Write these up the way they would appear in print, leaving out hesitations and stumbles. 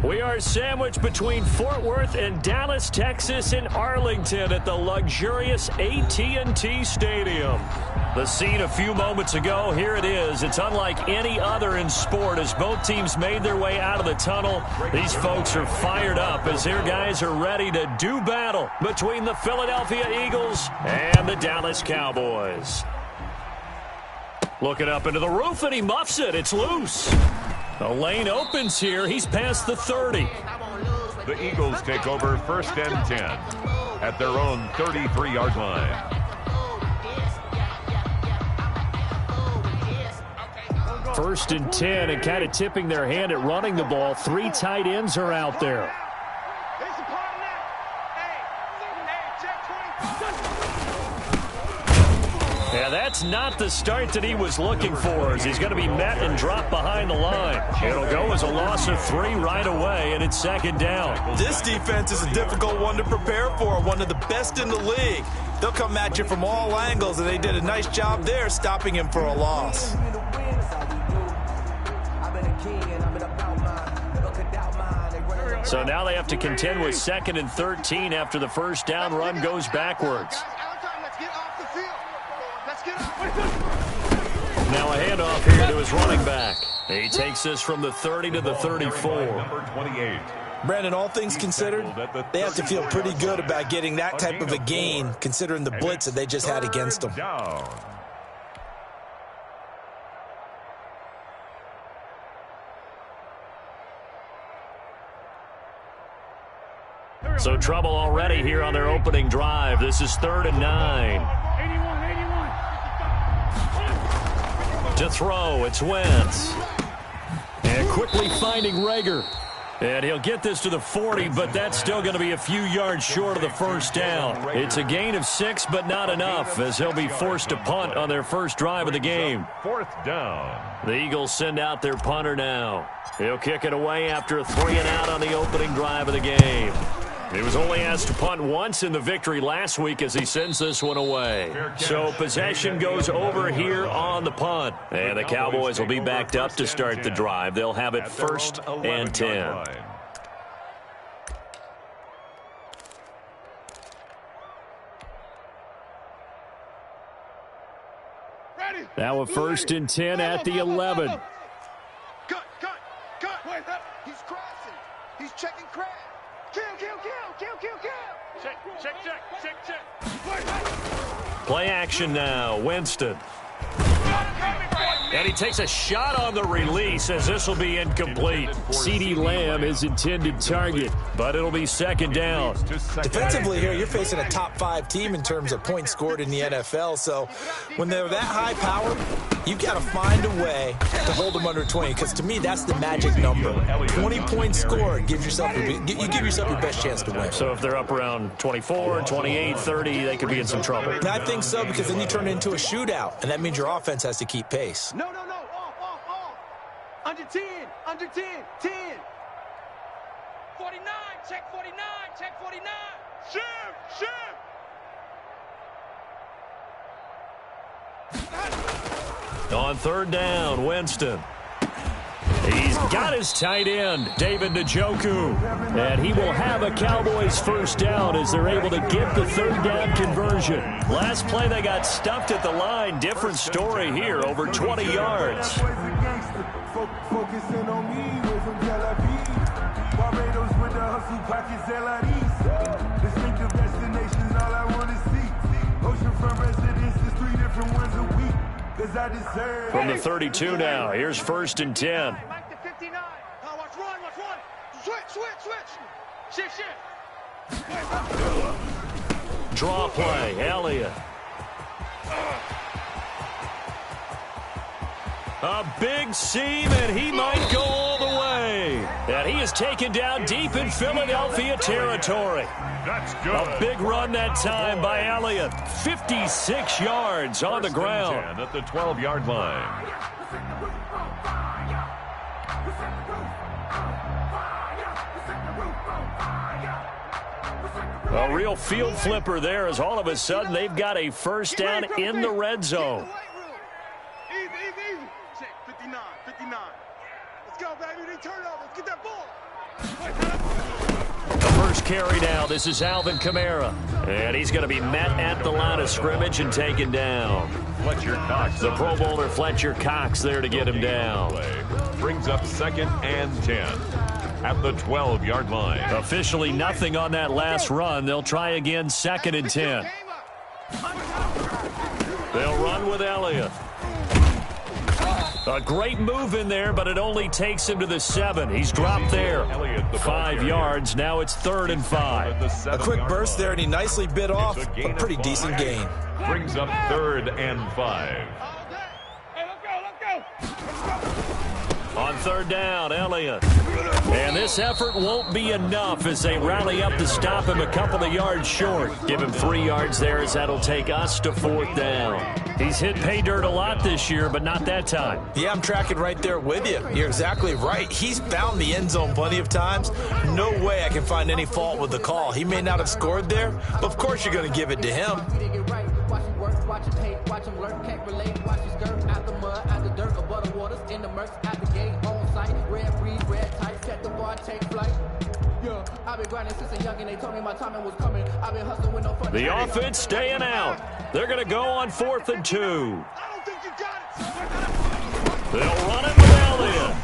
We are sandwiched between Fort Worth and Dallas, Texas, in Arlington at the luxurious AT&T Stadium. The scene a few moments ago, here it is. It's unlike any other in sport as both teams made their way out of the tunnel. These folks are fired up as their guys are ready to do battle between the Philadelphia Eagles and the Dallas Cowboys. Looking up into the roof, and he muffs it. It's loose. The lane opens here. He's past the 30. The Eagles take over 1st and 10 at their own 33-yard line. First and 10, and kind of tipping their hand at running the ball. 3 tight ends are out there. Yeah, that's not the start that he was looking for, as he's going to be met and dropped behind the line. It'll go as a loss of 3 right away, and it's 2nd down. This defense is a difficult one to prepare for, one of the best in the league. They'll come at you from all angles, and they did a nice job there stopping him for a loss. So now they have to contend with 2nd and 13 after the first down run goes backwards. Now a handoff here to his running back. He takes this from the 30 to the 34. Number 28. Brandon, all things considered, they have to feel pretty good about getting that type of a gain, considering the blitz that they just had against them. So trouble already here on their opening drive. This is 3rd and 9. To throw, it's Wentz. And quickly finding Rager. And he'll get this to the 40, but that's still going to be a few yards short of the first down. It's a gain of 6, but not enough, as he'll be forced to punt on their first drive of the game. 4th down. The Eagles send out their punter now. He'll kick it away after a 3 and out on the opening drive of the game. He was only asked to punt once in the victory last week as he sends this one away. So possession goes over here on the punt. And the Cowboys will be backed up to start the drive. They'll have it 1st and 10. Now a 1st and 10 at the 11. Cut. He's crossing. He's checking crab. Kill. Check. Play action now. Winston. And he takes a shot on the release as this will be incomplete. CeeDee Lamb is intended target, but it'll be 2nd down. Defensively here, you're facing a top 5 team in terms of points scored in the NFL. So when they're that high powered, you've got to find a way to hold them under 20, because to me, that's the magic number. 20 points scored gives yourself you give yourself your best chance to win. So if they're up around 24, 28, 30, they could be in some trouble. And I think so, because then you turn it into a shootout, and that means your offense has to keep pace. No. Off. Under 10. 10. 49. Check 49. Shift. On 3rd down, Winston. He's got his tight end, David Njoku. And he will have a Cowboys 1st down as they're able to get the 3rd down conversion. Last play, they got stuffed at the line. Different story here, over 20 yards. Focusing on me, we're from L.I.F.E. Barbados with the hustle pockets, L.I.F.E. Distinctive destinations, all I want to see. Oceanfront residences, 3 different ones a week. Cause I deserve. From the 32 now, here's 1st and 10. Back to 59. Watch run. Switch. Shift. Draw play, Elliott. A big seam, and he might go all the way. And he is taken down deep in Philadelphia territory. That's good. A big run that time by Elliott. 56 yards on the ground. At the 12-yard line. A real field flipper there, as all of a sudden they've got a 1st down in the red zone. Easy. Check 59. Let's go, baby. They turn over. Let's get that ball. The first carry now. This is Alvin Kamara. And he's going to be met at the line of scrimmage and taken down. Fletcher Cox. The Pro Bowler Fletcher Cox there to get him down. Brings up 2nd and 10 at the 12-yard line. Officially nothing on that last run. They'll try again 2nd and 10. They'll run with Elliott. A great move in there, but it only takes him to the 7. He's dropped there. 5 yards. Now it's 3rd and 5. A quick burst there, and he nicely bit off a pretty decent gain. Brings up 3rd and 5. On 3rd down, Elliott. And this effort won't be enough as they rally up to stop him a couple of yards short. Give him 3 yards there as that'll take us to 4th down. He's hit pay dirt a lot this year, but not that time. Yeah, I'm tracking right there with you. You're exactly right. He's found the end zone plenty of times. No way I can find any fault with the call. He may not have scored there, but of course you're going to give it to him. Watch him hate, watch him lurk, can't relate, watch his skirt out the mud, out the dirt, above the waters, in the murks, out the gate, on site, red breeze, red tight, set the bar, take flight. Yeah, I've been grinding since a youngin', they told me my timing was coming, I've been hustling with no fun. The offense staying out. They're going to go on 4th and 2. I don't think you got it. They'll run it with Elliott.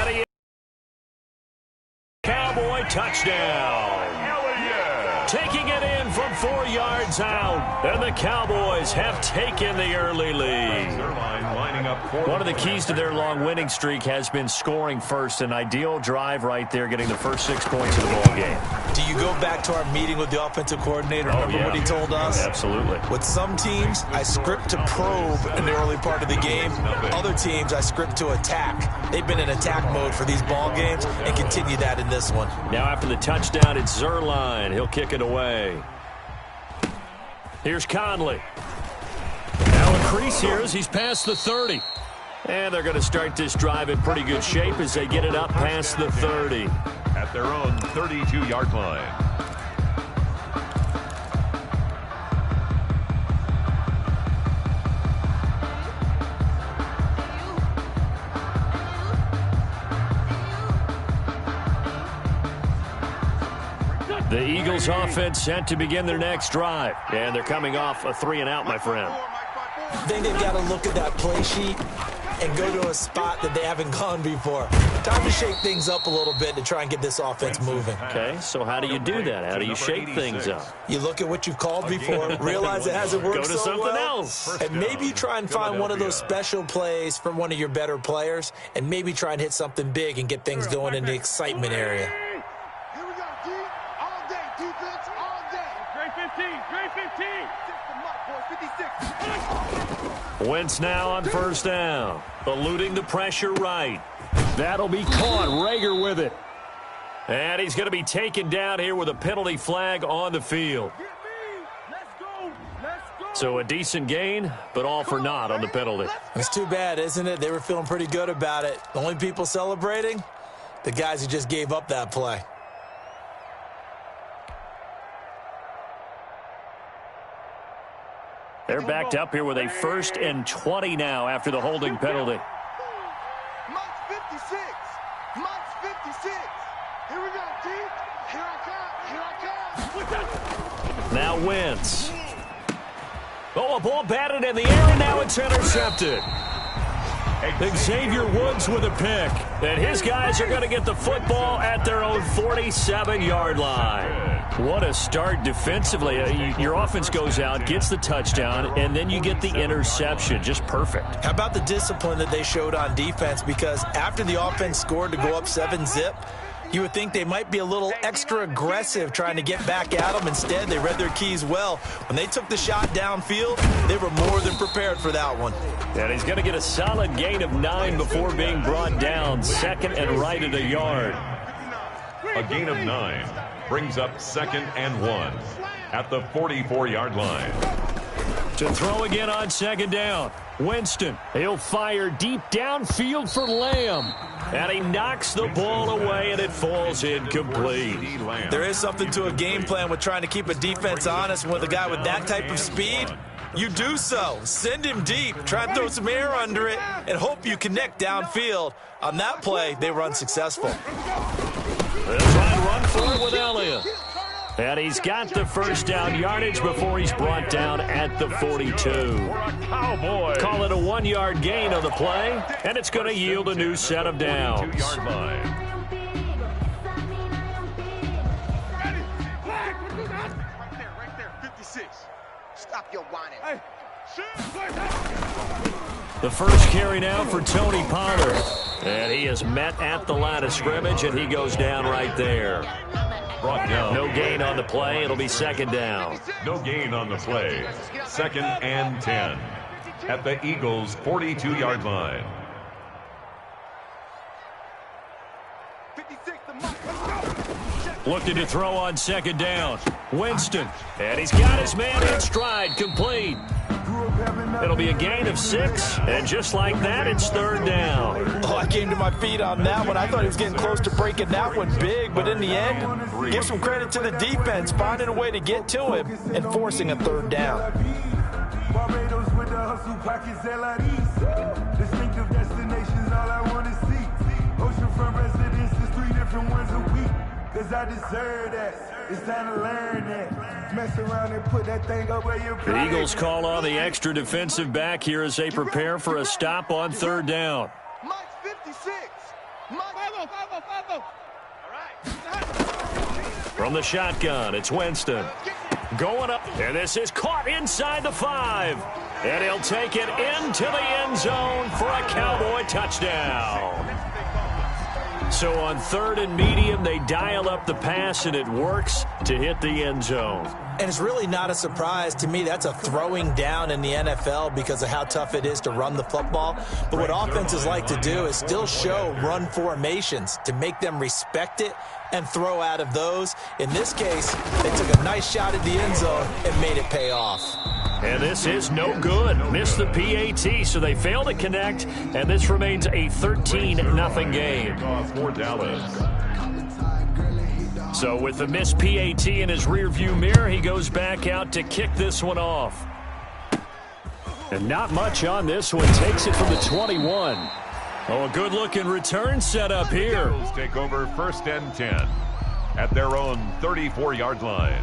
Eddie. Cowboy touchdown. Taking it in from 4 yards out. And the Cowboys have taken the early lead. One of the keys to their long winning streak has been scoring first. An ideal drive right there, getting the first 6 points of the ball game. Do you go back to our meeting with the offensive coordinator? Remember what he told us? Absolutely. With some teams, I script to probe in the early part of the game. Other teams, I script to attack. They've been in attack mode for these ball games and continue that in this one. Now after the touchdown, it's Zerline. He'll kick it away. Here's Conley. Now increase here as he's past the 30. And they're going to start this drive in pretty good shape as they get it up past the 30. At their own 32-yard line. The Eagles offense set to begin their next drive. And they're coming off a 3-and-out, my friend. I think they've got to look at that play sheet and go to a spot that they haven't gone before. Time to shake things up a little bit to try and get this offense moving. Okay, so how do you do that? How do you shake things up? You look at what you've called before, realize it hasn't worked so so something well, else. and maybe you try and find one of those special plays from one of your better players, and maybe try and hit something big and get things going in the excitement area. Here we go, D. All day, defense, all day. Grade 15, grade 15. 56. Wentz now on 1st down. Eluding the pressure right. That'll be caught. Rager with it. And he's going to be taken down here with a penalty flag on the field. So a decent gain, but all for naught on the penalty. It's too bad, isn't it? They were feeling pretty good about it. The only people celebrating, the guys who just gave up that play. They're backed up here with a 1st and 20 now after the holding penalty. Mike's 56. Mike's 56. Here we go, D. Here I come. Here I come. Now Wentz. Oh, a ball batted in the air, and now it's intercepted. Xavier Woods with a pick. And his guys are going to get the football at their own 47-yard line. What a start defensively. Your offense goes out, gets the touchdown, and then you get the interception. Just perfect. How about the discipline that they showed on defense? Because after the offense scored to go up 7-zip, you would think they might be a little extra aggressive trying to get back at them. Instead, they read their keys well. When they took the shot downfield, they were more than prepared for that one. And he's going to get a solid gain of 9 before being brought down. 2nd and right at a yard. A gain of 9 brings up 2nd and 1 at the 44-yard line. To throw again on 2nd down. Winston, he'll fire deep downfield for Lamb. And he knocks the ball away, and it falls incomplete. There is something to a game plan with trying to keep a defense honest with a guy with that type of speed. You do so. Send him deep. Try and throw some air under it and hope you connect downfield. On that play, they were unsuccessful. They'll try and run for it with Elliott. And he's got the first down yardage before he's brought down at the 42. Call it a 1-yard gain on the play, and it's going to yield a new set of downs. 2-yard line. Right there, 56. Stop your whining. The first carry now for Tony Pollard. And he is met at the line of scrimmage, and he goes down right there. Brought down. No gain on the play. It'll be second down. No gain on the play. 2nd and 10 at the Eagles' 42-yard line. 56 to Mike. Let's go. Looking to throw on second down. Winston. And he's got his man in stride, complete. It'll be a gain of 6, and just like that, it's third down. Oh, I came to my feet on that one. I thought he was getting close to breaking that one big, but in the end, give some credit to the defense, finding a way to get to him and forcing a third down. Barbados with the hustle pockets, L.I.F.E. Distinctive destinations, all I want to see. Oceanfront residences, 3 different ones a week. Cause I deserve that. It's time to learn that. Mess around and put that thing up where you play. The Eagles call on the extra defensive back here as they prepare for a stop on third down. Mike's 56. Mike. All right. From the shotgun, it's Winston. Going up, and this is caught inside the 5. And he'll take it into the end zone for a Cowboy touchdown. So on 3rd and medium, they dial up the pass, and it works to hit the end zone. And it's really not a surprise to me. That's a throwing down in the NFL because of how tough it is to run the football. But what offenses like to do is still show run formations to make them respect it and throw out of those. In this case, they took a nice shot at the end zone and made it pay off. And this is no good. Missed the PAT, so they fail to connect, and this remains a 13-0 game. For Dallas. So with the missed PAT in his rearview mirror, he goes back out to kick this one off. And not much on this one. Takes it from the 21. Oh, a good-looking return set up here. Eagles take over 1st and 10 at their own 34-yard line.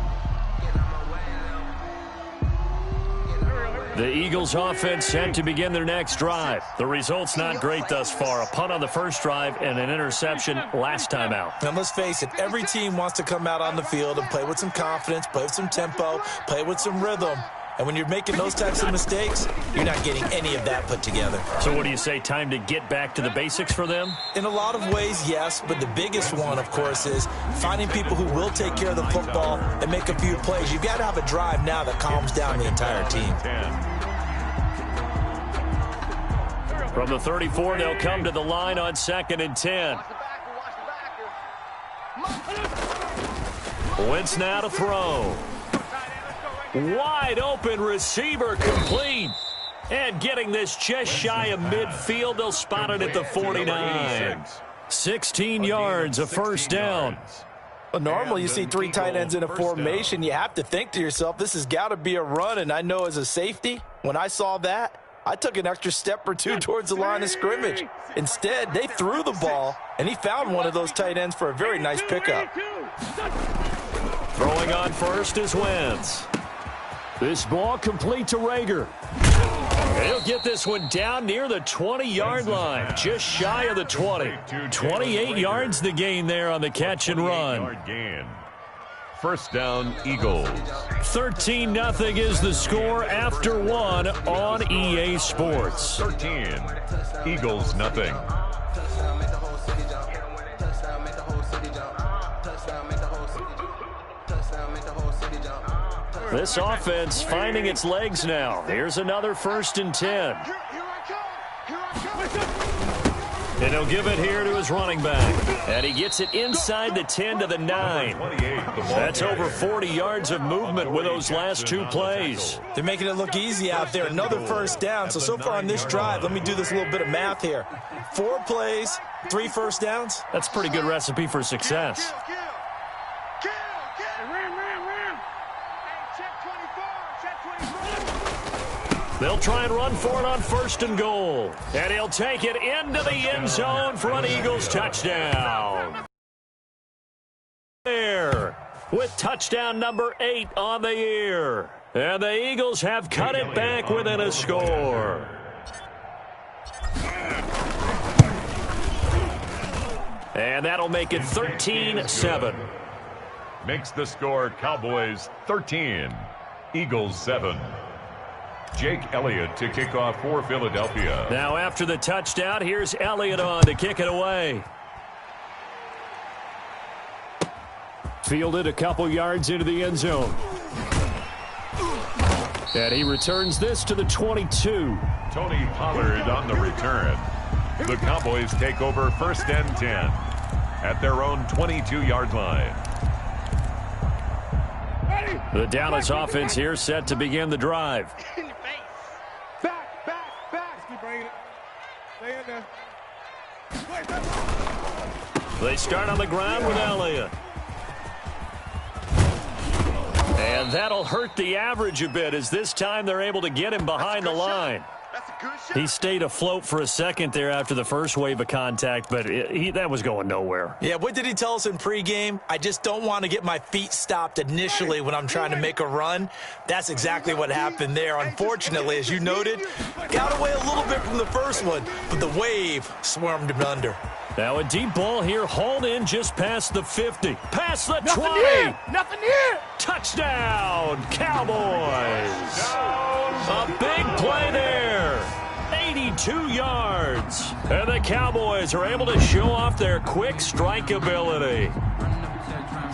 The Eagles offense set to begin their next drive. The result's not great thus far. A punt on the first drive and an interception last time out. And let's face it, every team wants to come out on the field and play with some confidence, play with some tempo, play with some rhythm. And when you're making those types of mistakes, you're not getting any of that put together. So what do you say, time to get back to the basics for them? In a lot of ways, yes, but the biggest one, of course, is finding people who will take care of the football and make a few plays. You've got to have a drive now that calms down the entire team. From the 34, they'll come to the line on 2nd and 10. Wentz now to throw. Wide open receiver, complete. And getting this just shy of midfield, they'll spot it at the 49. 16 yards, a first down. Well, normally you see 3 tight ends in a formation. You have to think to yourself, this has got to be a run. And I know as a safety, when I saw that, I took an extra step or 2 towards the line of scrimmage. Instead, they threw the ball, and he found one of those tight ends for a very nice pickup. Throwing on first is Wentz. This ball complete to Rager. He'll get this one down near the 20-yard line, just shy of the 20. 28 yards the gain there on the catch and run. First down, Eagles. 13-0 is the score after 1 on EA Sports. 13. Eagles, nothing. This offense finding its legs now. Here's another 1st and 10. And he'll give it here to his running back. And he gets it inside the 10 to the 9. That's over 40 yards of movement with those last 2 plays. They're making it look easy out there. Another first down. So far on this drive, let me do this little bit of math here. 4 plays, 3 first downs. That's a pretty good recipe for success. They'll try and run for it on 1st and goal. And he'll take it into the end zone for an Eagles touchdown. There, with touchdown number 8 on the year. And the Eagles have cut it back within a score. And that'll make it 13-7. Makes the score Cowboys 13, Eagles 7. Jake Elliott to kick off for Philadelphia. Now after the touchdown, here's Elliott on to kick it away. Fielded a couple yards into the end zone. And he returns this to the 22. Tony Pollard on the return. The Cowboys take over 1st and 10 at their own 22-yard line. The Dallas offense here set to begin the drive. Back, back, back. Keep bringing it. Stay in there. They start on the ground with Elliott. And that'll hurt the average a bit, as this time they're able to get him behind the line. That's a good shot. He stayed afloat for a second there after the first wave of contact, but that was going nowhere. Yeah, what did he tell us in pregame? I just don't want to get my feet stopped initially when I'm trying to make a run. That's exactly what happened there. Unfortunately, as you noted, got away a little bit from the first one, but the wave swarmed him under. Now a deep ball here, hauled in just past the 50. Past the 20. Nothing here. Touchdown, Cowboys. A big play there. 82 yards. And the Cowboys are able to show off their quick strike ability.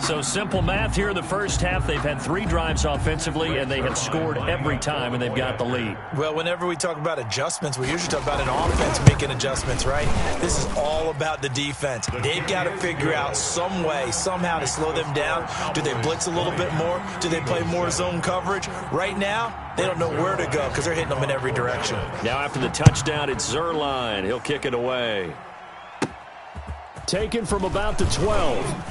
So simple math here in the first half. They've had 3 drives offensively, and they have scored every time, and they've got the lead. Well, whenever we talk about adjustments, we usually talk about an offense making adjustments, right? This is all about the defense. They've got to figure out some way, somehow to slow them down. Do they blitz a little bit more? Do they play more zone coverage? Right now, they don't know where to go because they're hitting them in every direction. Now after the touchdown, it's Zuerlein. He'll kick it away. Taken from about the 12.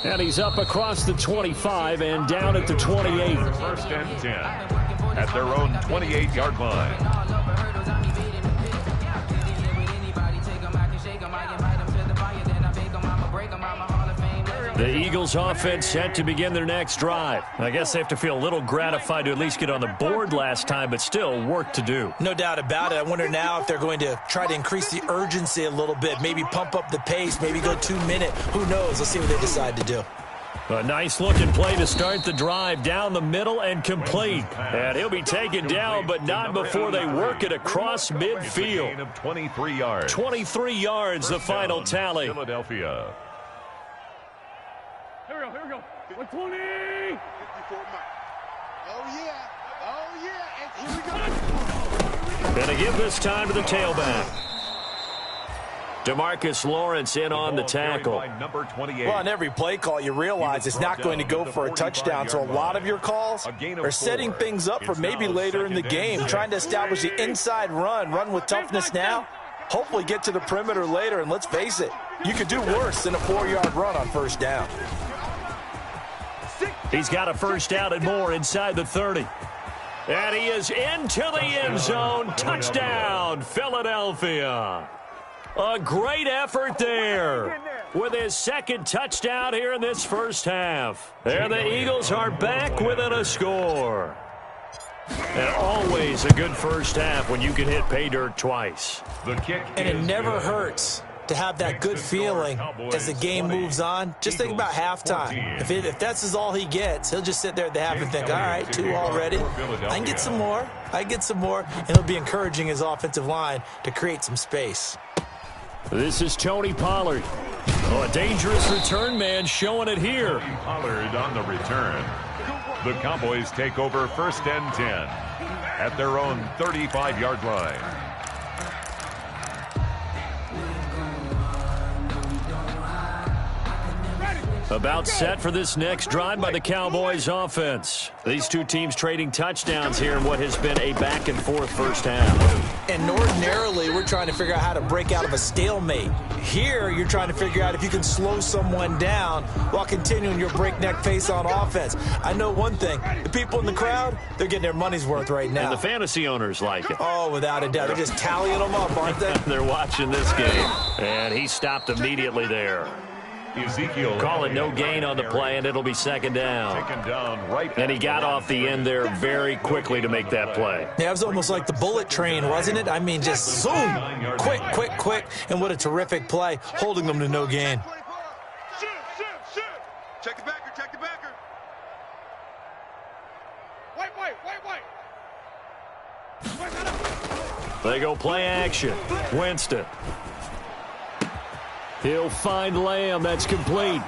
And he's up across the 25 and down at the 28. 1st and 10 at their own 28-yard line. The Eagles offense set to begin their next drive. I guess they have to feel a little gratified to at least get on the board last time, but still work to do. No doubt about it. I wonder now if they're going to try to increase the urgency a little bit, maybe pump up the pace, maybe go 2-minute. Who knows? Let's see what they decide to do. A nice-looking play to start the drive down the middle and complete. And he'll be taken down, but not before they work it across midfield. 23 yards. 23 yards, the final tally. Philadelphia. Here we go. 120. 54 miles. Oh, yeah. Oh, yeah. And here we go. And to give this time to the tailback. DeMarcus Lawrence in on the tackle. Well, on every play call, you realize it's not going to go for a touchdown. So a lot of your calls are setting things up for maybe later in the game, trying to establish the inside run with toughness now. Hopefully get to the perimeter later, and let's face it, you could do worse than a 4-yard run on 1st down. He's got a first down and more inside the 30. And he is into the end zone. Touchdown, Philadelphia. A great effort there with his 2nd touchdown here in this first half. And the Eagles are back within a score. And always a good first half when you can hit pay dirt twice. And it never hurts to have that good feeling as the game moves on. Just think about halftime. If that's all he gets, he'll just sit there at the half and think, all right, 2 already. I can get some more. And it'll be encouraging his offensive line to create some space. This is Tony Pollard. Oh, a dangerous return man showing it here. Tony Pollard on the return. The Cowboys take over 1st and 10 at their own 35-yard line. About set for this next drive by the Cowboys offense. These two teams trading touchdowns here in what has been a back-and-forth first half. And ordinarily, we're trying to figure out how to break out of a stalemate. Here, you're trying to figure out if you can slow someone down while continuing your breakneck pace on offense. I know one thing. The people in the crowd, they're getting their money's worth right now. And the fantasy owners like it. Oh, without a doubt. They're just tallying them up, aren't they? They're watching this game. And he stopped immediately there. Ezekiel. Call it no gain on the play, and it'll be second down. Taken down right. And he got off the end there very quickly to make that play. Yeah, it was almost like the bullet train, wasn't it? I mean, just zoom. Quick, quick, quick. And what a terrific play, holding them to no gain. Shoot, shoot, shoot. Check the backer, check the backer. Wait. They go play action. Winston. He'll find Lamb. That's complete.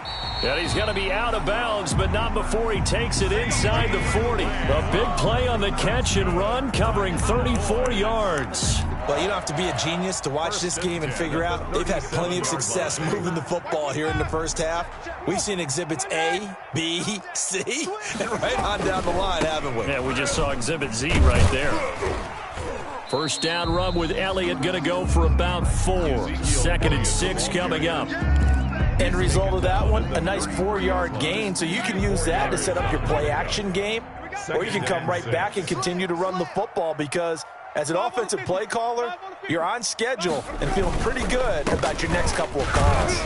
And he's going to be out of bounds, but not before he takes it inside the 40. A big play on the catch and run, covering 34 yards. Well, you don't have to be a genius to watch this game and figure out they've had plenty of success moving the football here in the first half. We've seen exhibits A, B, C, and right on down the line, haven't we? Yeah, we just saw exhibit Z right there. First down run with Elliott going to go for about 4. 2nd and 6 coming up. End result of that one, a nice 4-yard gain, so you can use that to set up your play-action game, or you can come right back and continue to run the football because as an offensive play caller, you're on schedule and feeling pretty good about your next couple of calls.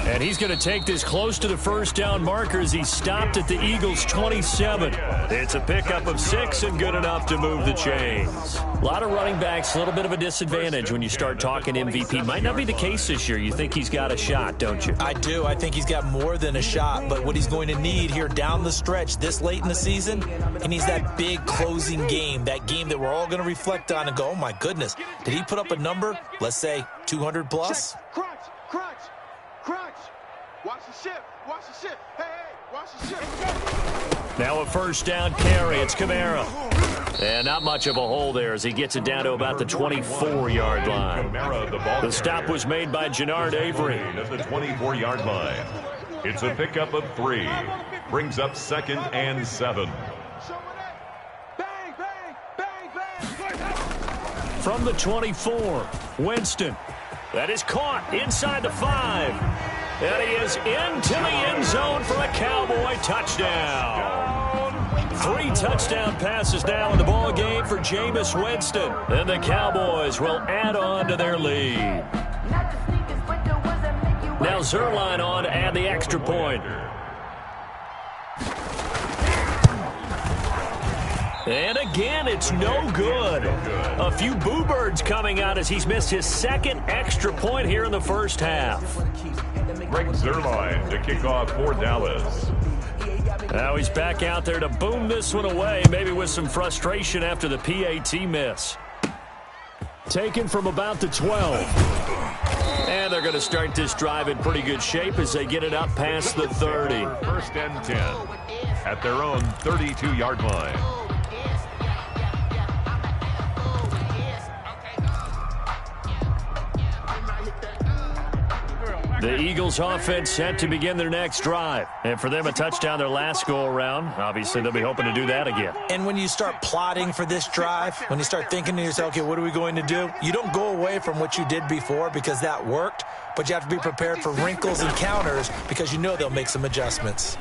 And he's going to take this close to the first down marker as he stopped at the Eagles' 27. It's a pickup of 6 and good enough to move the chains. A lot of running backs, a little bit of a disadvantage when you start talking MVP. Might not be the case this year. You think he's got a shot, don't you? I do. I think he's got more than a shot, but what he's going to need here down the stretch this late in the season, he needs that big closing game, that game that we're all going to reflect on and go, oh my goodness, did he put up a number, let's say 200 plus? Crunch, crunch, crunch. Watch the shift, watch the shift. Hey, watch the shift. Now a first down carry. It's Kamara. And not much of a hole there as he gets it down to about the 24-yard line. The stop was made by Jannard Avery. At the 24-yard line. It's a pickup of 3. Brings up 2nd and 7. Bang, bang, bang, bang. From the 24, Winston. That is caught inside the 5. And he is into the end zone for a Cowboy touchdown. 3 touchdown passes now in the ball game for Jameis Winston. And the Cowboys will add on to their lead. Now Zerline on to add the extra point. And again, it's no good. A few boo birds coming out as he's missed his 2nd extra point here in the first half. Greg Zerline to kick off for Dallas. Now he's back out there to boom this one away, maybe with some frustration after the PAT miss. Taken from about the 12. And they're going to start this drive in pretty good shape as they get it up past the 30. 1st and 10 at their own 32-yard line. The Eagles offense set to begin their next drive. And for them, a touchdown their last go-around. Obviously, they'll be hoping to do that again. And when you start plotting for this drive, when you start thinking to yourself, okay, what are we going to do? You don't go away from what you did before because that worked, but you have to be prepared for wrinkles and counters because you know they'll make some adjustments.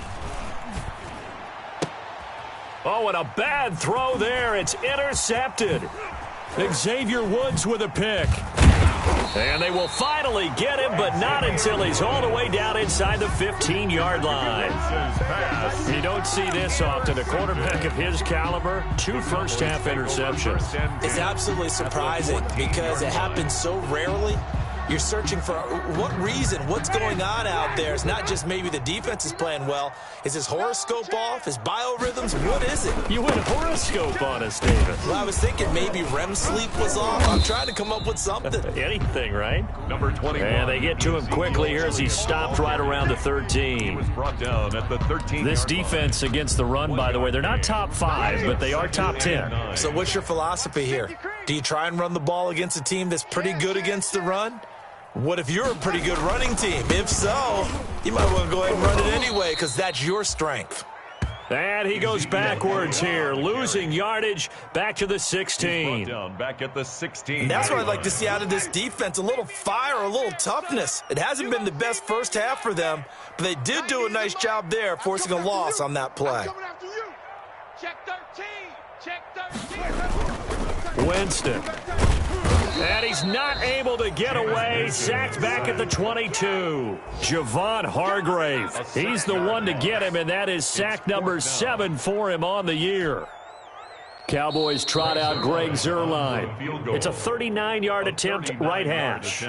Oh, and a bad throw there. It's intercepted. Xavier Woods with a pick. And they will finally get him, but not until he's all the way down inside the 15-yard line. You don't see this often. A quarterback of his caliber, 2 first-half interceptions. It's absolutely surprising because it happens so rarely. You're searching for what reason, what's going on out there. It's not just maybe the defense is playing well. Is his horoscope off? His biorhythms? What is it? You went horoscope on us, David. Well, I was thinking maybe REM sleep was off. I'm trying to come up with something. Anything, right? Number 21. And they get to him quickly here as he stopped right around the 13. He was brought down at the 13. This defense against the run, by the way, they're not top 5, but they are top 10. So what's your philosophy here? Do you try and run the ball against a team that's pretty good against the run? What if you're a pretty good running team? If so, you might want to go ahead and run it anyway because that's your strength. And he goes backwards here, losing yardage back to the 16. Down back at the 16. And that's what I'd like to see out of this defense, a little fire, a little toughness. It hasn't been the best first half for them, but they did do a nice job there, forcing a loss on that play. Check 13. Check 13. Winston. And he's not able to get away. Sacked back at the 22. Javon Hargrave. He's the one to get him, and that is sack number 7 for him on the year. Cowboys trot out Greg Zuerlein. It's a 39-yard attempt, right hash.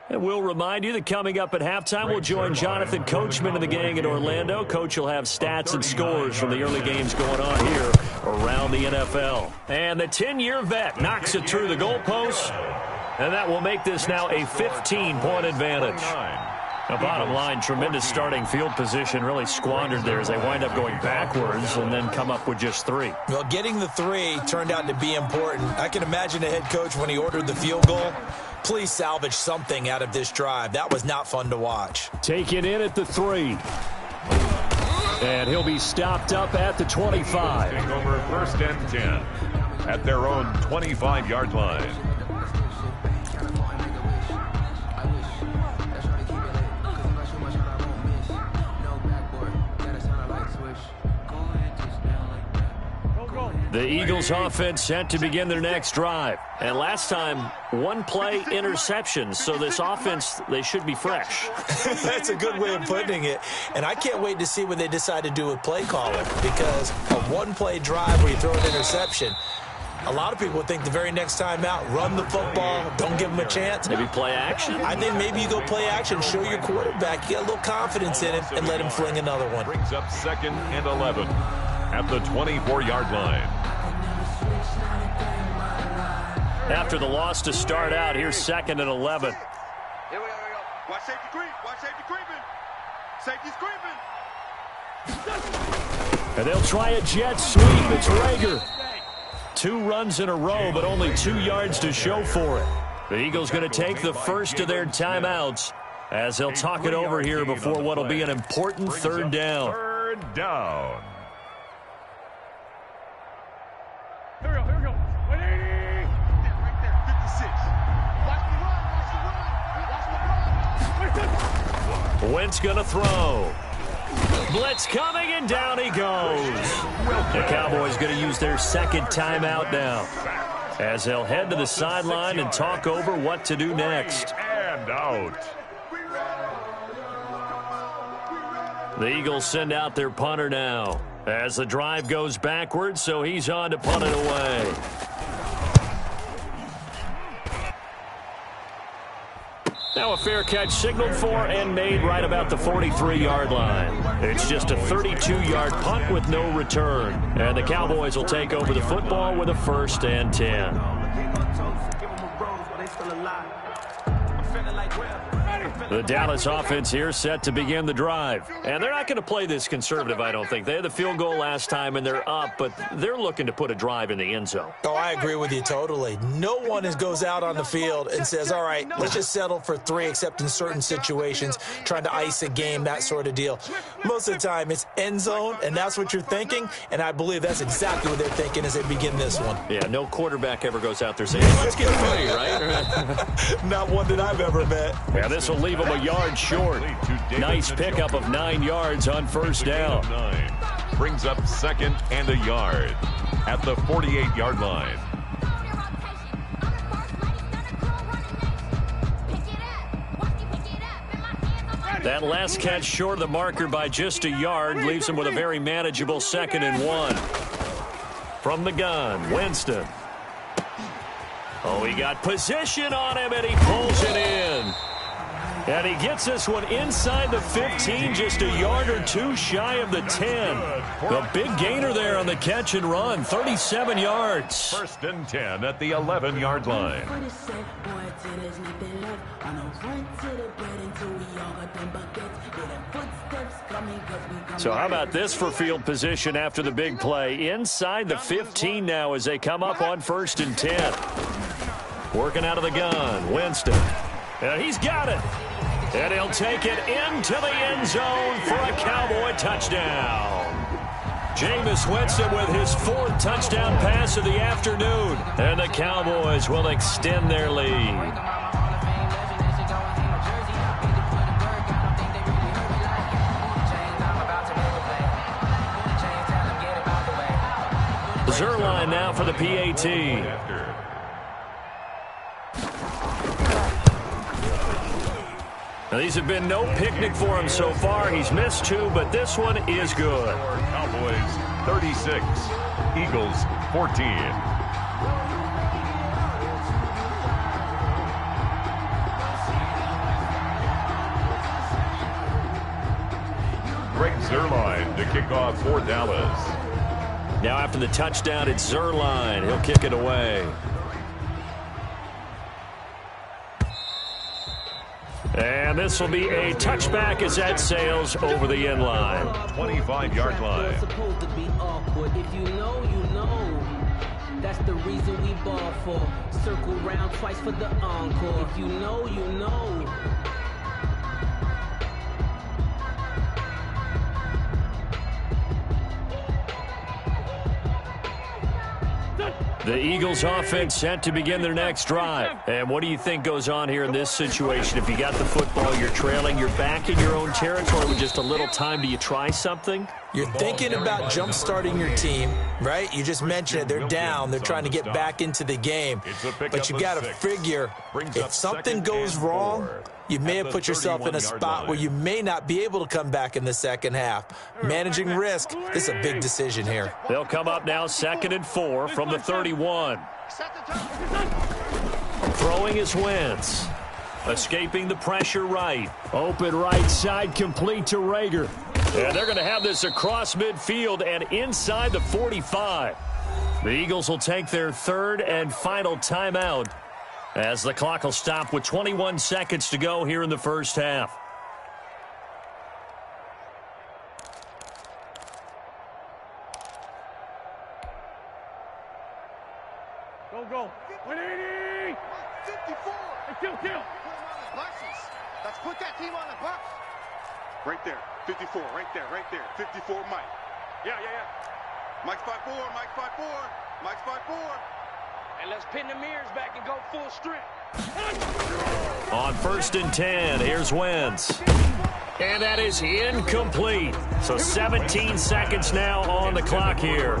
And we'll remind you that coming up at halftime, we'll join Jonathan Coachman and the gang in Orlando. Coach will have stats and scores from the early games going on here around the NFL. And the 10-year vet knocks it through the goalpost, and that will make this now a 15-point advantage. Now, bottom line, tremendous starting field position, really squandered there as they wind up going backwards and then come up with just 3. Well, getting the 3 turned out to be important. I can imagine the head coach when he ordered the field goal. Please salvage something out of this drive. That was not fun to watch. Taken in at the 3. And he'll be stopped up at the 25. Taking over 1st and 10 at their own 25-yard line. The Eagles offense set to begin their next drive. And last time, 1-play interceptions. So this offense, they should be fresh. That's a good way of putting it. And I can't wait to see what they decide to do with play calling. Because a 1-play drive where you throw an interception, a lot of people think the very next time out, run the football, don't give them a chance. Maybe play action? I think maybe you go play action, show your quarterback, you got a little confidence in him, and let him fling another one. Brings up 2nd and 11 at the 24-yard line. After the loss to start out, here's 2nd and 11. Here we go. Watch safety creep. Watch safety creeping. Safety's creeping. And they'll try a jet sweep. It's Rager. 2 runs in a row, but only 2 yards to show for it. The Eagles going to take the first of their timeouts as they'll talk it over here before what will be an important 3rd down. 3rd down. Here we go. 180. Right there. 56. Watch the run. Watch the run. Wentz going to throw. Blitz coming, and down he goes. The Cowboys going to use their 2nd timeout now as they'll head to the sideline and talk over what to do next. And out. The Eagles send out their punter now as the drive goes backwards, so he's on to punt it away. Now a fair catch signaled for and made right about the 43-yard line. It's just a 32-yard punt with no return. And the Cowboys will take over the football with a 1st and 10. The Dallas offense here set to begin the drive. And they're not going to play this conservative, I don't think. They had the field goal last time, and they're up, but they're looking to put a drive in the end zone. Oh, I agree with you totally. No one goes out on the field and says, all right, let's just settle for 3, except in certain situations, trying to ice a game, that sort of deal. Most of the time, it's end zone, and that's what you're thinking, and I believe that's exactly what they're thinking as they begin this one. Yeah, no quarterback ever goes out there saying, hey, let's get funny, right? Not one that I've ever met. Yeah, this will leave him a yard short. Nice pickup of 9 yards on 1st down. Brings up 2nd and a yard at the 48-yard line. That last catch short of the marker by just a yard leaves him with a very manageable 2nd and 1. From the gun, Winston. Oh, he got position on him, and he pulls it in. And he gets this one inside the 15, just a yard or 2 shy of the 10. The big gainer there on the catch and run, 37 yards. 1st and 10 at the 11-yard line. So how about this for field position after the big play? Inside the 15 now as they come up on 1st and 10. Working out of the gun, Winston. And he's got it. And he'll take it into the end zone for a Cowboy touchdown. Jameis Winston with his 4th touchdown pass of the afternoon. And the Cowboys will extend their lead. Zerline now for the PAT. Now, these have been no picnic for him so far. He's missed 2, but this one is good. Cowboys 36, Eagles 14. Greg Zerline to kick off for Dallas. Now after the touchdown, it's Zerline. He'll kick it away. And this will be a touchback as that sails over the end line. 25-yard line. Supposed to be awkward. If you know, you know. That's the reason we ball for. Circle round twice for the encore. If you know, you know. The Eagles offense set to begin their next drive. And what do you think goes on here in this situation? If you got the football, you're trailing, you're back in your own territory with just a little time. Do you try something? You're thinking about jump-starting your team, right? You just mentioned it. They're down. They're trying to get back into the game. But you got to figure, if something goes wrong, you may have put yourself in a spot where you may not be able to come back in the second half. Managing risk, this is a big decision here. They'll come up now 2nd and 4 from the 31. Throwing is Wentz. Escaping the pressure right. Open right side, complete to Rager. And they're going to have this across midfield and inside the 45. The Eagles will take their 3rd and final timeout as the clock will stop with 21 seconds to go here in the first half. Go. 180! 54! Hey, kill! Let's put that team on the bus. Right there. 54, right there. 54, Mike. Yeah. Mike's 5'4", Mike's 5'4". And let's pin the mirrors back and go full strength. On 1st and 10, here's Wentz. And that is incomplete. So 17 seconds now on the clock here.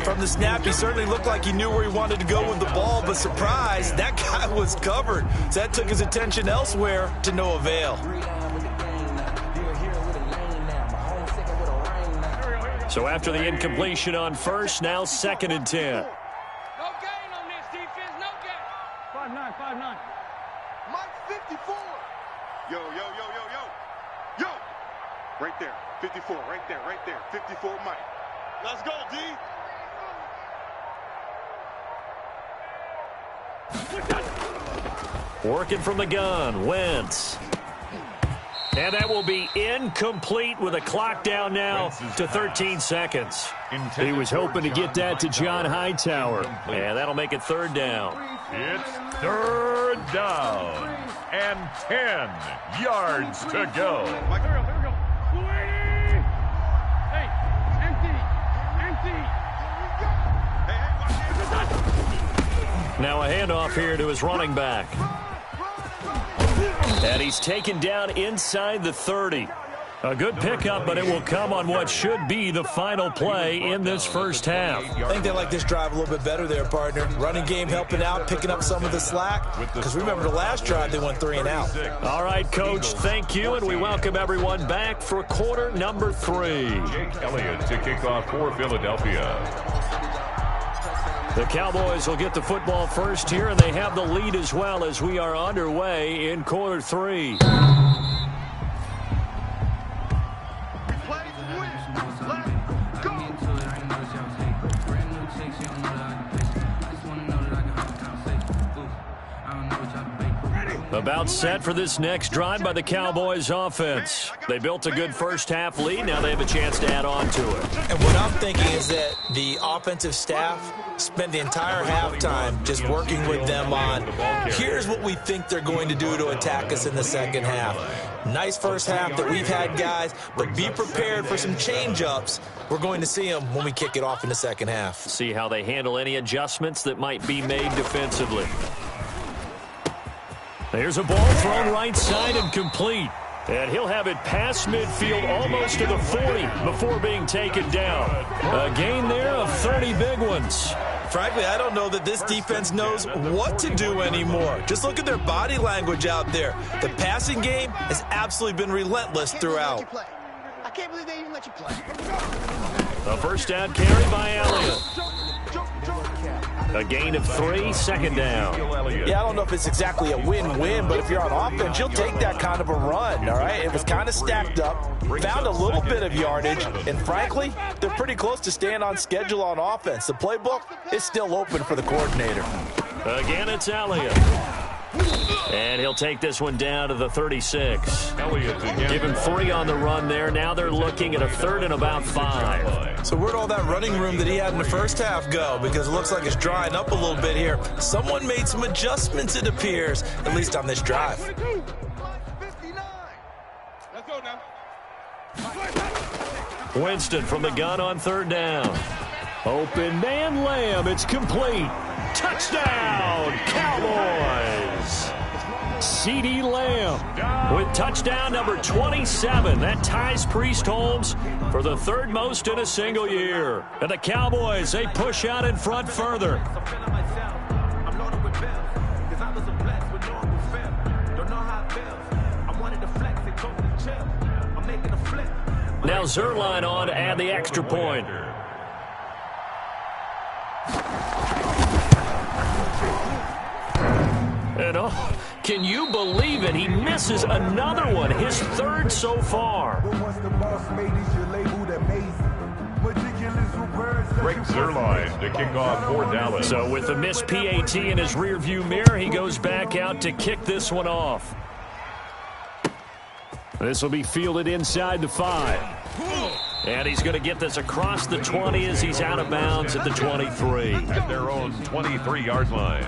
From the snap, he certainly looked like he knew where he wanted to go with the ball, but surprise, that guy was covered. So that took his attention elsewhere to no avail. So after the incompletion on 1st, now 2nd and 10. No gain on this defense, no gain. 5'9". Mike 54. Yo. Right there. 54, right there. 54, Mike. Let's go, D. Working from the gun, Wentz. And that will be incomplete with a clock down now to 13 seconds. He was hoping to get that to John Hightower. And that'll make it 3rd down. It's 3rd down and 10 yards to go. Here we go. 280! Hey, empty! Now a handoff here to his running back. And he's taken down inside the 30. A good pickup, but it will come on what should be the final play in this first half. I think they like this drive a little bit better there, partner. Running game helping out, picking up some of the slack. Because remember the last drive, they went 3 and out. All right, Coach, thank you, and we welcome everyone back for quarter number 3. Jake Elliott to kick off for Philadelphia. The Cowboys will get the football first here, and they have the lead as well as we are underway in quarter 3. A About set for this next drive by the Cowboys offense. They built a good first-half lead. Now they have a chance to add on to it. And what I'm thinking is that the offensive staff spent the entire halftime just working with them on, here's what we think they're going to do to attack us in the second half. Nice first half that we've had, guys, but be prepared for some change-ups. We're going to see them when we kick it off in the second half. See how they handle any adjustments that might be made defensively. There's a ball thrown right side and complete. And he'll have it past midfield almost to the 40 before being taken down. A gain there of 30 big ones. Frankly, I don't know that this defense knows what to do anymore. Just look at their body language out there. The passing game has absolutely been relentless throughout. I can't believe they even let you play. A first down carry by Elliott. A gain of 3, second down. Yeah, I don't know if it's exactly a win-win, but if you're on offense, you'll take that kind of a run, all right? It was kind of stacked up, found a little bit of yardage, and frankly, they're pretty close to staying on schedule on offense. The playbook is still open for the coordinator. Again, it's Elliott. And he'll take this one down to the 36. Give him 3 on the run there. Now they're looking at a 3rd and about 5. So where'd all that running room that he had in the first half go? Because it looks like it's drying up a little bit here. Someone made some adjustments, it appears, at least on this drive. Let's go now. Winston from the gun on 3rd down. Open man Lamb. It's complete. Touchdown, Cowboys! C.D. Lamb with touchdown number 27. That ties Priest Holmes for the 3rd most in a single year. And the Cowboys, they push out in front further. Now Zerline on to add the extra point. And oh, can you believe it? He misses another one, his 3rd so far. Greg Zerline to kick off for Dallas. So with the missed PAT in his rearview mirror, he goes back out to kick this one off. This will be fielded inside the 5. And he's going to get this across the 20 as he's out of bounds at the 23. At their own 23-yard line.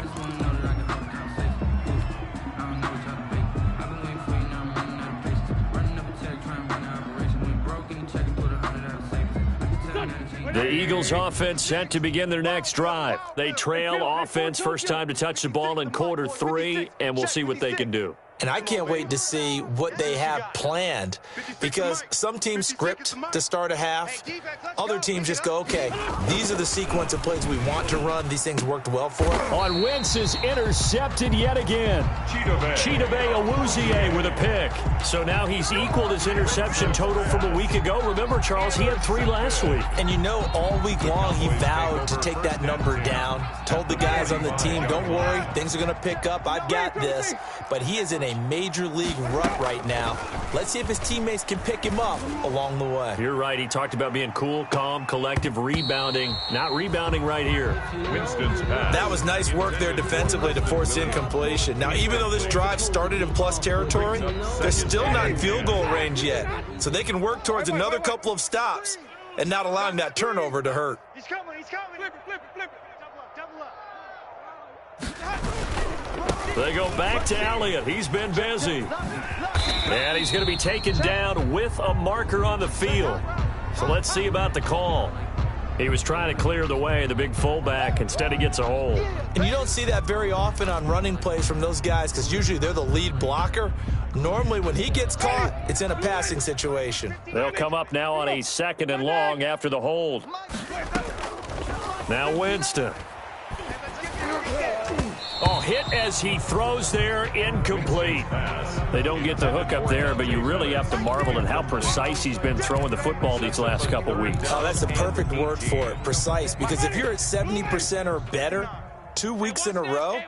The Eagles offense set to begin their next drive. They trail offense first time to touch the ball in quarter 3, and we'll see what they can do. And I can't wait to see what they have planned, because some teams script to start a half. Other teams just go, okay, these are the sequence of plays we want to run. These things worked well for them. On Wentz is intercepted yet again. Chidobe Awuzie with a pick. So now he's equaled his interception total from a week ago. Remember, Charles, he had 3 last week. And you know, all week long he vowed to take that number down. Told the guys on the team, don't worry, things are going to pick up. I've got this. But he is in a major league rut right now. Let's see if his teammates can pick him up along the way. You're right. He talked about being cool, calm, collective, rebounding. Not rebounding right here. Winston's pass. That was nice work there defensively to force incompletion. Now, even though this drive started in plus territory, they're still not in field goal range yet. So they can work towards another couple of stops and not allowing that turnover to hurt. He's coming, he's coming. Flip it, flip it, flip it. Double up. They go back to Elliott. He's been busy. And he's going to be taken down with a marker on the field. So let's see about the call. He was trying to clear the way, the big fullback. Instead, he gets a hold. And you don't see that very often on running plays from those guys, because usually they're the lead blocker. Normally, when he gets caught, it's in a passing situation. They'll come up now on a 2nd and long after the hold. Now Winston. Oh, hit as he throws there, incomplete. They don't get the hook up there, but you really have to marvel at how precise he's been throwing the football these last couple weeks. Oh, that's the perfect word for it, precise, because if you're at 70% or better 2 weeks in a row,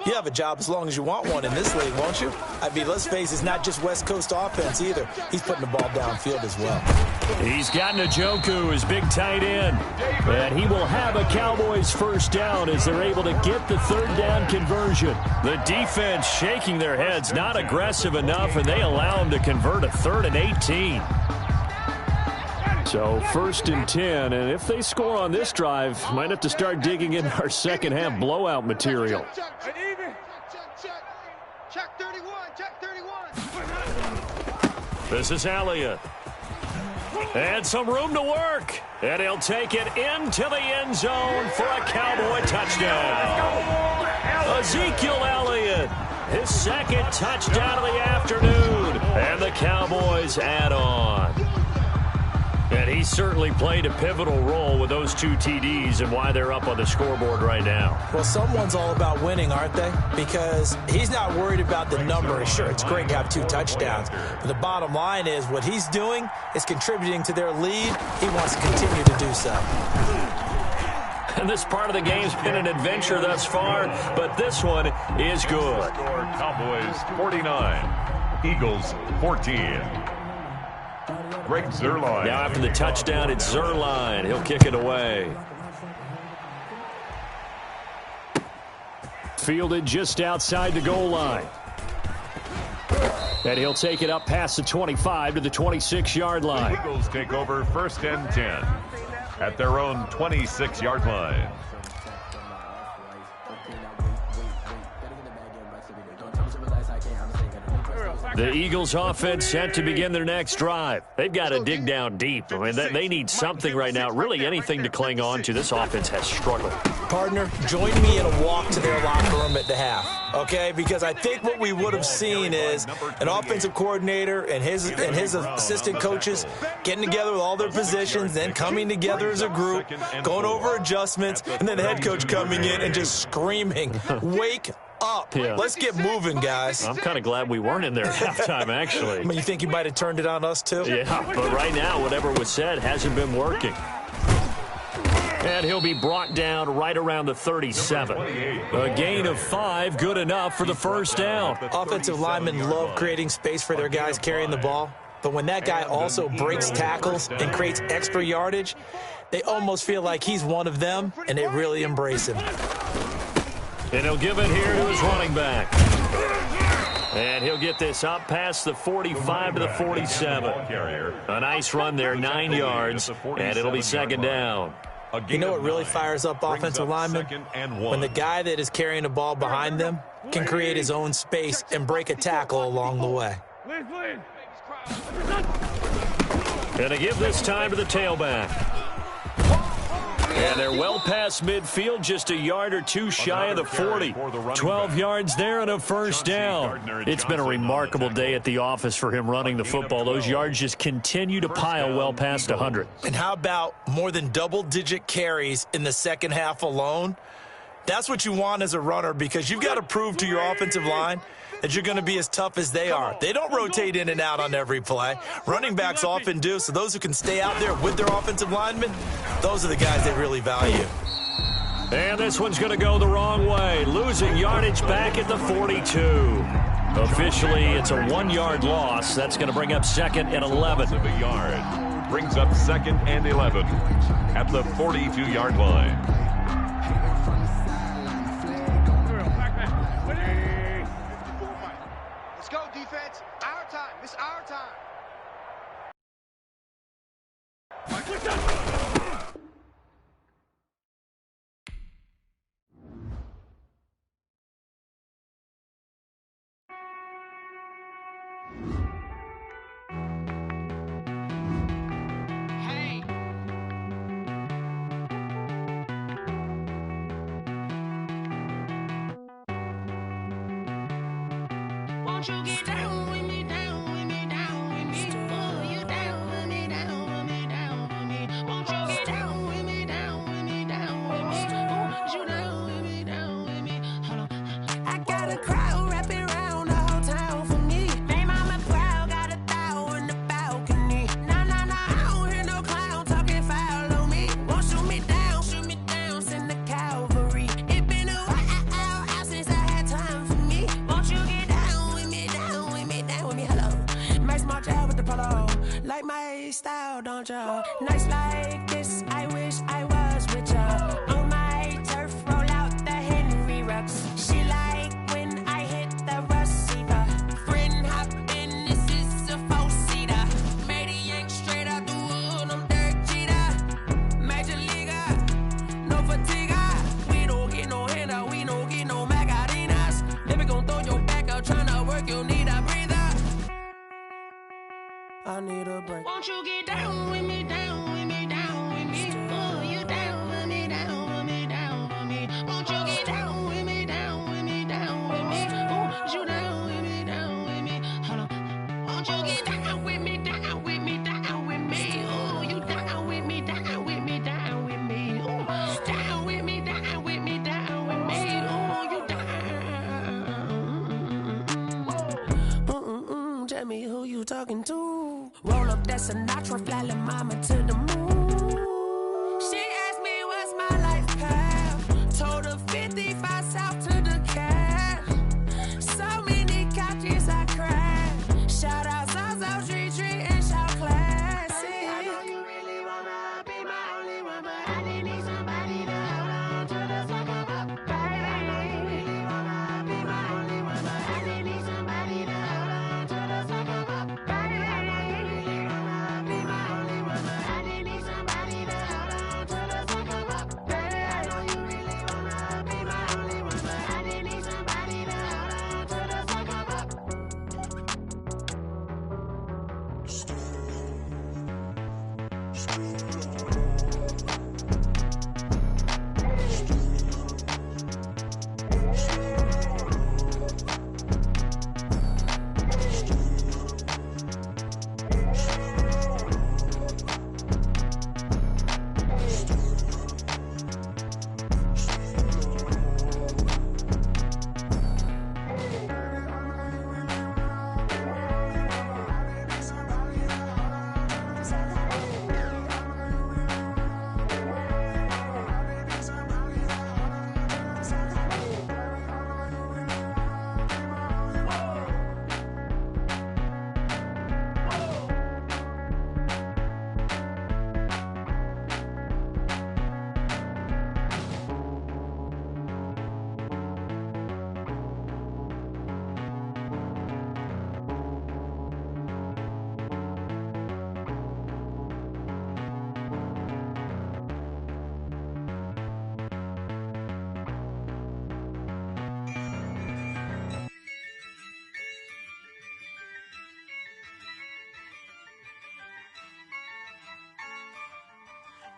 you have a job as long as you want one in this league, won't you? I mean, let's face it, it's not just West Coast offense either. He's putting the ball downfield as well. He's got Njoku, his big tight end. And he will have a Cowboys first down as they're able to get the third down conversion. The defense shaking their heads, not aggressive enough, and they allow him to convert a 3rd and 18. So 1st and 10, and if they score on this drive, might have to start digging in our second half blowout material. Check 31, check 31. This is Elliott. And some room to work. And he'll take it into the end zone for a Cowboy touchdown. Ezekiel Elliott, his 2nd touchdown of the afternoon. And the Cowboys add on. And he certainly played a pivotal role with those 2 TDs and why they're up on the scoreboard right now. Well, someone's all about winning, aren't they? Because he's not worried about the number. Sure, it's great to have 2 touchdowns. But the bottom line is what he's doing is contributing to their lead. He wants to continue to do so. And this part of the game's been an adventure thus far, but this one is good. Cowboys 49, Eagles 14. Greg Zuerlein. Now after the touchdown, it's Zuerlein. He'll kick it away. Fielded just outside the goal line. And he'll take it up past the 25 to the 26-yard line. The Eagles take over 1st and 10 at their own 26-yard line. The Eagles offense set to begin their next drive. They've got to dig down deep. I mean, they need something right now, really anything to cling on to. This offense has struggled. Partner, join me in a walk to their locker room at the half, okay? Because I think what we would have seen is an offensive coordinator and his assistant coaches getting together with all their positions, then coming together as a group, going over adjustments, and then the head coach coming in and just screaming, wake up. Yeah. Let's get moving, guys. I'm kind of glad we weren't in there at halftime, actually. I mean, you think you might have turned it on us, too? Yeah, but right now, whatever was said hasn't been working. And he'll be brought down right around the 37. A gain of 5, good enough for the first down. Offensive linemen love creating space for their guys carrying the ball, but when that guy also breaks tackles and creates extra yardage, they almost feel like he's one of them, and they really embrace him. And he'll give it here to his running back. And he'll get this up past the 45 to the 47. A nice run there, 9 yards, and it'll be 2nd down. You know what really fires up offensive linemen? When the guy that is carrying the ball behind them can create his own space and break a tackle along the way. And to give this time to the tailback. And they're well past midfield, just a yard or 2 shy of the 40. 12 yards there and a first down. It's been a remarkable day at the office for him running the football. Those yards just continue to pile well past 100. And how about more than double-digit carries in the second half alone? That's what you want as a runner, because you've got to prove to your offensive line that you're going to be as tough as they are. They don't rotate in and out on every play. Running backs often do, so those who can stay out there with their offensive linemen, those are the guys they really value. And this one's going to go the wrong way, losing yardage back at the 42. Officially, it's a 1-yard loss. That's going to bring up 2nd and 11. A yard. Brings up 2nd and 11 at the 42-yard line. Let's go, defense. Our time. It's our time. Won't you get down with me, down with me, down with me? Oh, you down with me, down with me, down with me. Won't you get down with me, down with me, down with me? Oh, you down with me, down with me? Hold on. I got a crowd wrapping around the whole town for me. Name on my proud, got a thou in the balcony. Nah, nah, nah, I don't hear no clown talking foul on me. Won't shoot me down, send the cavalry. It been a while since I had time for me. Won't you get down with me, down with me, down Nights like this, I wish I was with ya. On my turf, roll out the Henry Rux. She like when I hit the receiver. Friend hop in, this is a four-seater. Made a yank straight out the wood, I'm Derek Jeter. Major leaguer, no fatigue. We don't get no handout, we don't get no Macarinas. Never gon' throw your back out, tryna work, you'll need a breather. I need a break. Won't you get down with me, down with me, down with me? Oh, you down with me, down with me, down with me. Won't you get down with me, down with me, down with me? Oh, you down with me, down with me. Hold on. Won't you get down with me, down with me, down with me? Oh, you down with me, down with me, down with me. Oh, down with me, down with me, down with me. Oh, you down. Tell me who you talking to. Roll up that Sinatra, fly la mama to the moon. She asked me what's my life path. Told her 55 south to the cab. So many couches I cried. Shout out South Street and shout classic. I know you really wanna be my only one, but I didn't need somebody to hold on to the second up, baby. I know you really wanna be my only one, but I didn't need somebody to hold on to the second up, baby.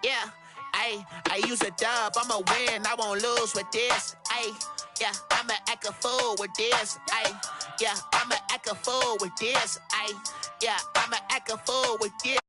Yeah, I use a dub, I'ma win, I won't lose with this. Yeah, I'ma act a fool with this. Yeah, I'ma act a fool with this. Yeah, I'ma act a fool with this.